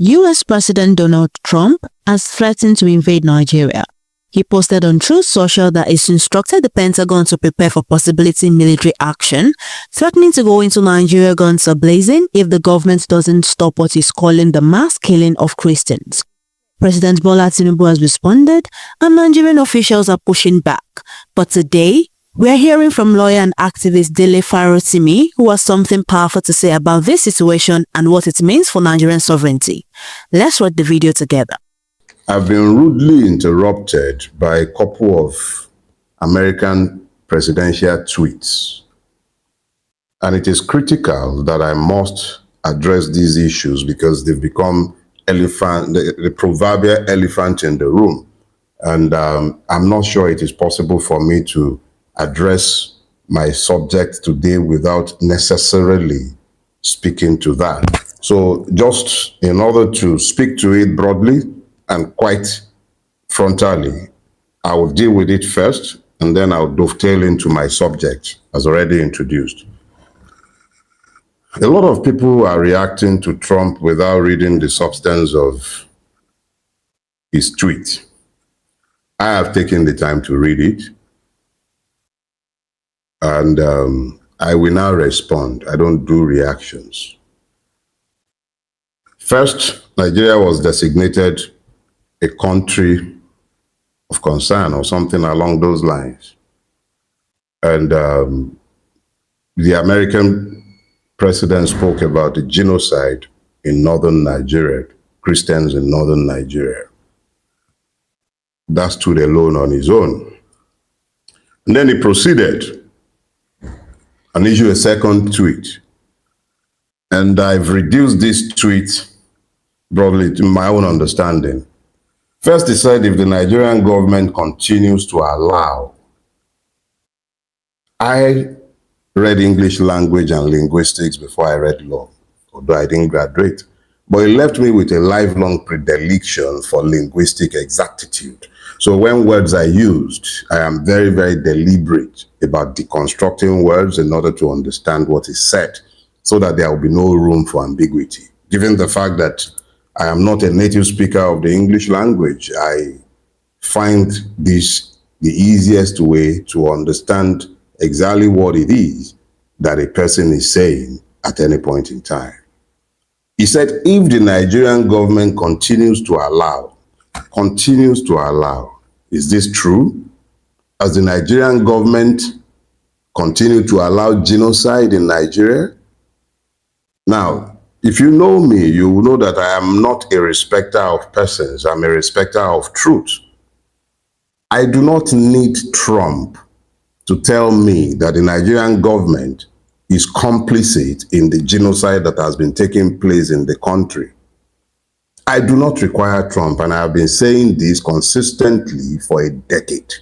US President Donald Trump has threatened to invade Nigeria. He posted on Truth Social that he's instructed the Pentagon to prepare for possibility military action, threatening to go into Nigeria guns a-blazing if the government doesn't stop what he's calling the mass killing of Christians. President Bola Tinubu has responded, and Nigerian officials are pushing back. But today, we are hearing from lawyer and activist Dele Farotimi, who has something powerful to say about this situation and what it means for Nigerian sovereignty. Let's watch the video together. I've been rudely interrupted by a couple of American presidential tweets. And it is critical that I must address these issues because they've become the proverbial elephant in the room. And I'm not sure it is possible for me to address my subject today without necessarily speaking to that. So just in order to speak to it broadly and quite frontally, I will deal with it first, and then I'll dovetail into my subject as already introduced. A lot of people are reacting to Trump without reading the substance of his tweet. I have taken the time to read it, and I will now respond. I don't do reactions. First, Nigeria was designated a country of concern or something along those lines. And the American president spoke about the genocide in northern Nigeria, Christians in northern Nigeria. That stood alone on his own. And then he proceeded and issued a second tweet. And I've reduced this tweet broadly to my own understanding. First, he said if the Nigerian government continues to allow, I read English language and linguistics before I read law, although I didn't graduate. But it left me with a lifelong predilection for linguistic exactitude. So when words are used, I am very, very deliberate about deconstructing words in order to understand what is said, so that there will be no room for ambiguity. Given the fact that I am not a native speaker of the English language, I find this the easiest way to understand exactly what it is that a person is saying at any point in time. He said, if the Nigerian government continues to allow, is this true? Has the Nigerian government continued to allow genocide in Nigeria? Now, if you know me, you will know that I am not a respecter of persons. I'm a respecter of truth. I do not need Trump to tell me that the Nigerian government is complicit in the genocide that has been taking place in the country. I do not require Trump, and I have been saying this consistently for a decade,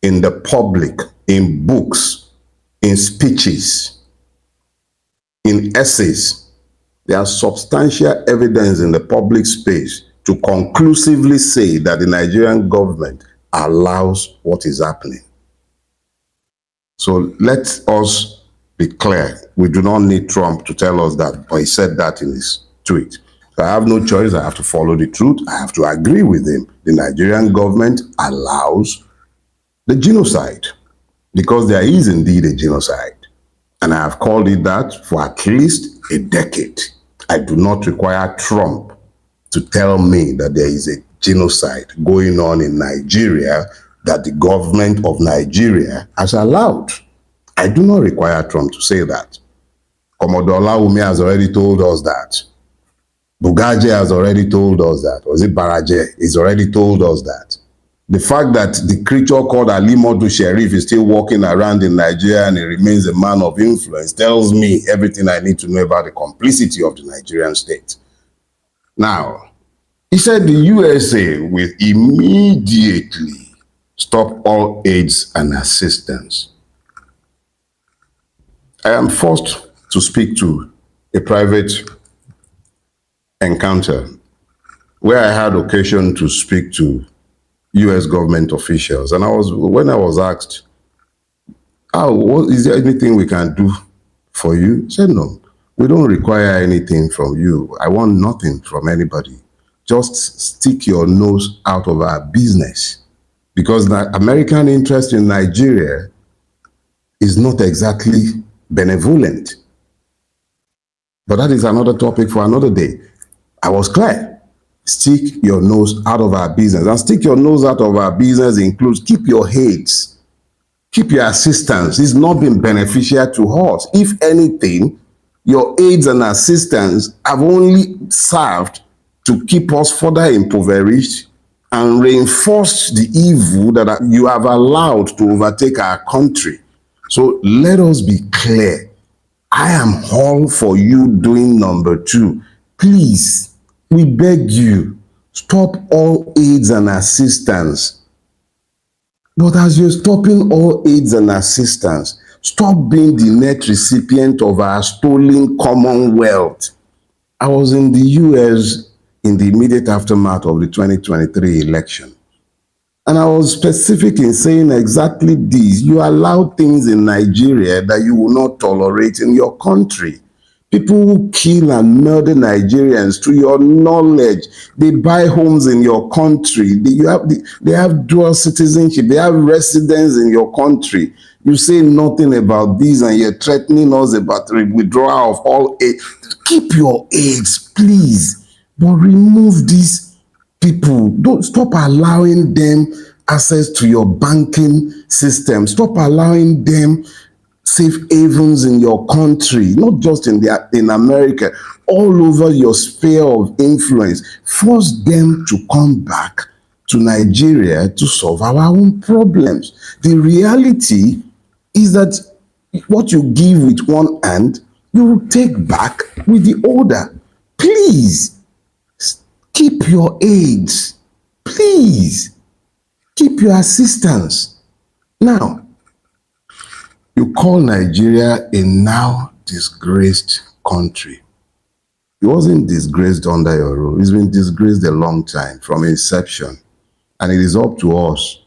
in the public, in books, in speeches, in essays. There are substantial evidence in the public space to conclusively say that the Nigerian government allows what is happening. So let us be clear. We do not need Trump to tell us that, or he said that in his tweet. So I have no choice. I have to follow the truth. I have to agree with him. The Nigerian government allows the genocide because there is indeed a genocide. And I have called it that for at least a decade. I do not require Trump to tell me that there is a genocide going on in Nigeria that the government of Nigeria has allowed. I do not require Trump to say that. Commodore Laumi has already told us that. Bugaje has already told us that. Or is it Baraje? He's already told us that. The fact that the creature called Ali Modu Sheriff is still walking around in Nigeria and he remains a man of influence tells me everything I need to know about the complicity of the Nigerian state. Now, he said the USA will immediately stop all aids and assistance. I am forced to speak to a private encounter where I had occasion to speak to US government officials. And when I was asked, is there anything we can do for you? I said, no. We don't require anything from you. I want nothing from anybody. Just stick your nose out of our business. Because the American interest in Nigeria is not exactly benevolent. But that is another topic for another day. I was clear. Stick your nose out of our business. And stick your nose out of our business includes keep your aids, keep your assistance. It's not been beneficial to us. If anything, your aids and assistance have only served to keep us further impoverished and reinforce the evil that you have allowed to overtake our country. So let us be clear. I am all for you doing number two. Please, we beg you, stop all aids and assistance. But as you're stopping all aids and assistance, stop being the net recipient of our stolen commonwealth. I was in the US in the immediate aftermath of the 2023 election. And I was specific in saying exactly this. You allow things in Nigeria that you will not tolerate in your country. People who kill and murder Nigerians through your knowledge. They buy homes in your country. They have dual citizenship. They have residence in your country. You say nothing about this and you're threatening us about the withdrawal of all aid. Keep your aids, please. But remove these people. Don't stop allowing them access to your banking system. Stop allowing them safe havens in your country, not just in America, all over your sphere of influence. Force them to come back to Nigeria to solve our own problems. The reality is that what you give with one hand, you will take back with the other. Please, keep your aids. Please, keep your assistance. Now, you call Nigeria a now disgraced country. It wasn't disgraced under your rule. It's been disgraced a long time from inception. And it is up to us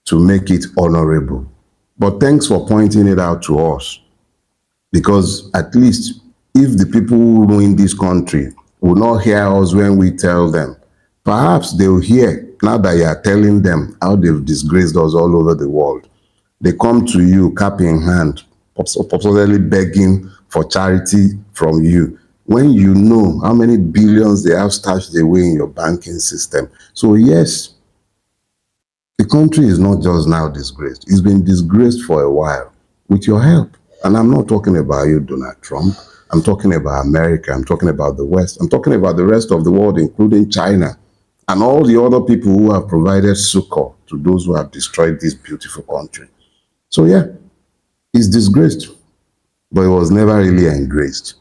to make it honorable. But thanks for pointing it out to us. Because at least if the people who ruin this country will not hear us when we tell them, perhaps they will hear now that you are telling them how they've disgraced us all over the world. They come to you cap in hand, supposedly begging for charity from you, when you know how many billions they have stashed away in your banking system. So yes, the country is not just now disgraced. It's been disgraced for a while with your help. And I'm not talking about you, Donald Trump. I'm talking about America. I'm talking about the West. I'm talking about the rest of the world, including China and all the other people who have provided succor to those who have destroyed this beautiful country. So yeah, it's disgraced, but it was never really engraced.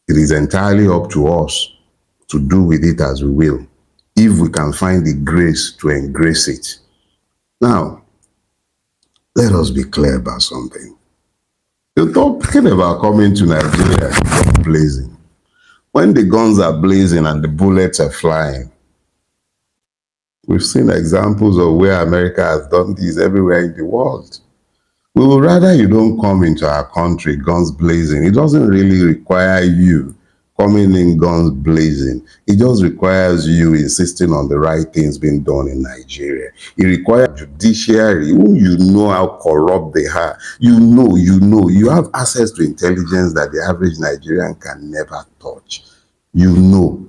It is entirely up to us to do with it as we will, if we can find the grace to engrace it. Now, let us be clear about something. You're talking about coming to Nigeria blazing. When the guns are blazing and the bullets are flying, we've seen examples of where America has done this everywhere in the world. We would rather you don't come into our country guns blazing. It doesn't really require you coming in guns blazing. It just requires you insisting on the right things being done in Nigeria. It requires judiciary, who you know how corrupt they are. You have access to intelligence that the average Nigerian can never touch. You know.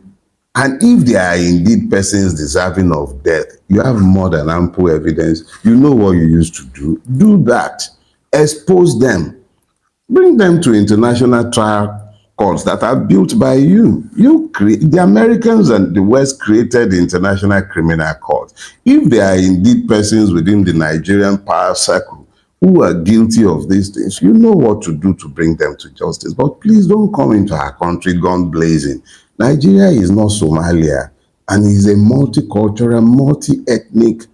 And if they are indeed persons deserving of death, you have more than ample evidence. You know what you used to do. Do that. Expose them. Bring them to international trial courts that are built by you. The Americans and the West created the International Criminal Court. If they are indeed persons within the Nigerian power circle who are guilty of these things, you know what to do to bring them to justice. But please don't come into our country gun blazing. Nigeria is not Somalia and is a multicultural, multi-ethnic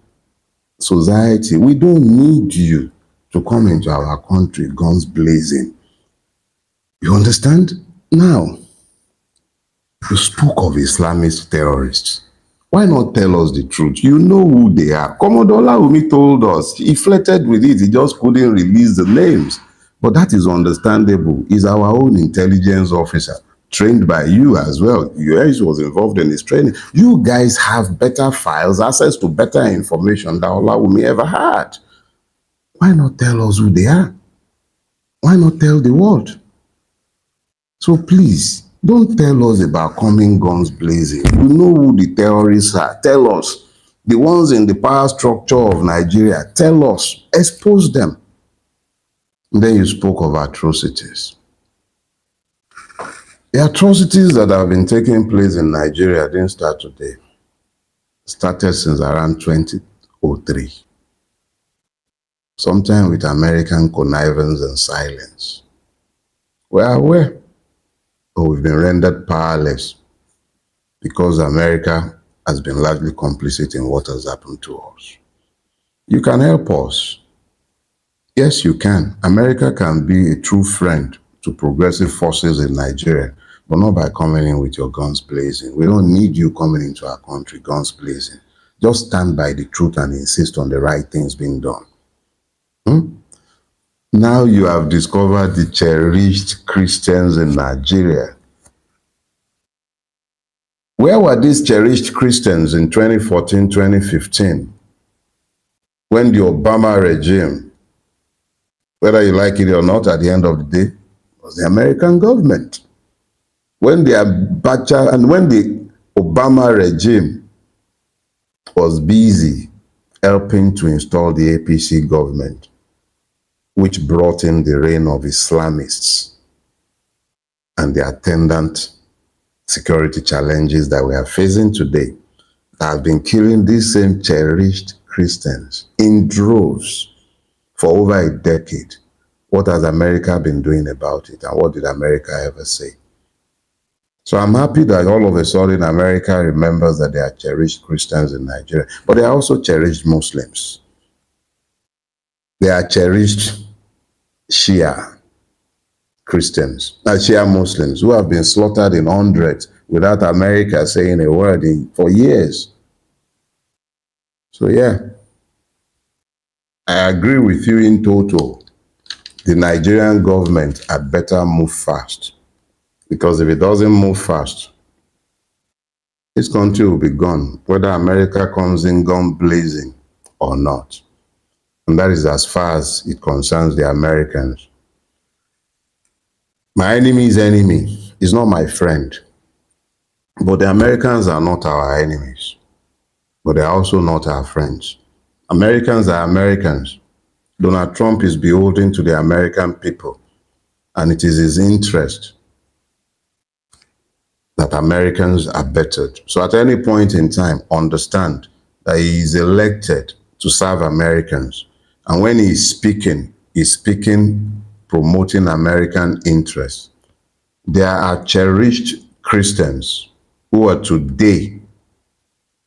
society. We don't need you to come into our country guns blazing. You understand? Now, you spoke of Islamist terrorists. Why not tell us the truth? You know who they are. Commodore Laomi told us. He flirted with it. He just couldn't release the names. But that is understandable. He's our own intelligence officer, trained by you as well. US was involved in his training. You guys have better files, access to better information that Olawumi ever had. Why not tell us who they are? Why not tell the world? So please, don't tell us about coming guns blazing. You know who the terrorists are. Tell us. The ones in the power structure of Nigeria, tell us. Expose them. And then you spoke of atrocities. The atrocities that have been taking place in Nigeria didn't start today. It started since around 2003. Sometime with American connivance and silence. We are aware, but we've been rendered powerless because America has been largely complicit in what has happened to us. You can help us. Yes, you can. America can be a true friend to progressive forces in Nigeria, but not by coming in with your guns blazing. We don't need you coming into our country, guns blazing. Just stand by the truth and insist on the right things being done. Now you have discovered the cherished Christians in Nigeria. Where were these cherished Christians in 2014, 2015? When the Obama regime, whether you like it or not, at the end of the day, was the American government. When the Abacha and when the Obama regime was busy helping to install the APC government, which brought in the reign of Islamists and the attendant security challenges that we are facing today, that have been killing these same cherished Christians in droves for over a decade. What has America been doing about it, and what did America ever say? So I'm happy that all of a sudden America remembers that there are cherished Christians in Nigeria, but there are also cherished Muslims. There are cherished Shia Christians, Shia Muslims, who have been slaughtered in hundreds without America saying a word for years. So yeah, I agree with you in total. The Nigerian government had better move fast, because if it doesn't move fast, this country will be gone, whether America comes in gun blazing or not. And that is as far as it concerns the Americans. My enemy's enemy is not my friend. But the Americans are not our enemies. But they are also not our friends. Americans are Americans. Donald Trump is beholden to the American people. And it is his interest that Americans are bettered. So at any point in time, understand that he is elected to serve Americans. And when he is speaking promoting American interests. There are cherished Christians who are today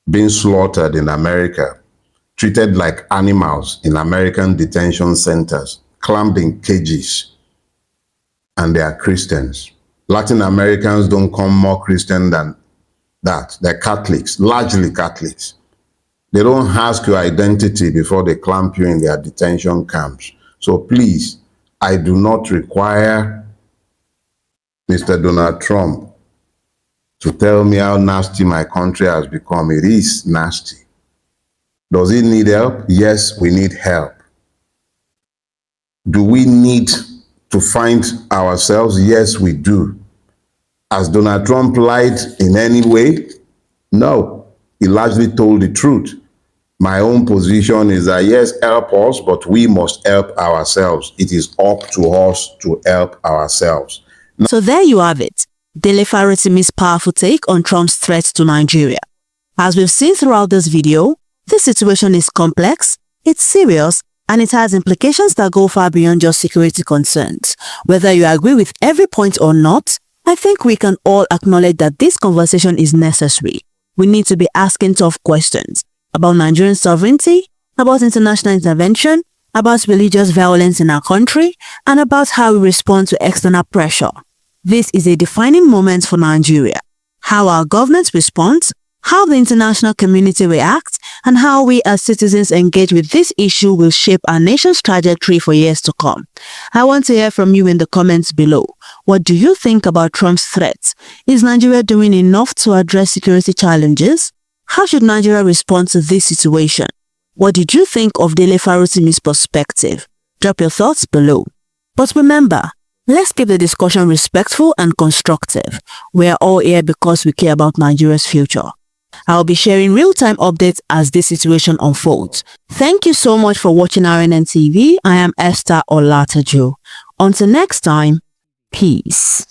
being slaughtered in America, treated like animals in American detention centers, clamped in cages, and they are Christians. Latin Americans don't come more Christian than that. They're Catholics, largely Catholics. They don't ask your identity before they clamp you in their detention camps. So please, I do not require Mr. Donald Trump to tell me how nasty my country has become. It is nasty. Does it need help? Yes, we need help. Do we need to find ourselves? Yes, we do. Has Donald Trump lied in any way? No. He largely told the truth. My own position is that yes, help us, but we must help ourselves. It is up to us to help ourselves. So there you have it, Dele Farotimi's powerful take on Trump's threat to Nigeria. As we've seen throughout this video, this situation is complex, it's serious, and it has implications that go far beyond just security concerns. Whether you agree with every point or not, I think we can all acknowledge that this conversation is necessary. We need to be asking tough questions about Nigerian sovereignty, about international intervention, about religious violence in our country, and about how we respond to external pressure. This is a defining moment for Nigeria. How our government responds, how the international community reacts, and how we as citizens engage with this issue will shape our nation's trajectory for years to come. I want to hear from you in the comments below. What do you think about Trump's threats? Is Nigeria doing enough to address security challenges? How should Nigeria respond to this situation? What did you think of Dele Farotimi's perspective? Drop your thoughts below. But remember, let's keep the discussion respectful and constructive. We are all here because we care about Nigeria's future. I'll be sharing real-time updates as this situation unfolds. Thank you so much for watching RNN TV. I am Esther Olatajo. Until next time, peace.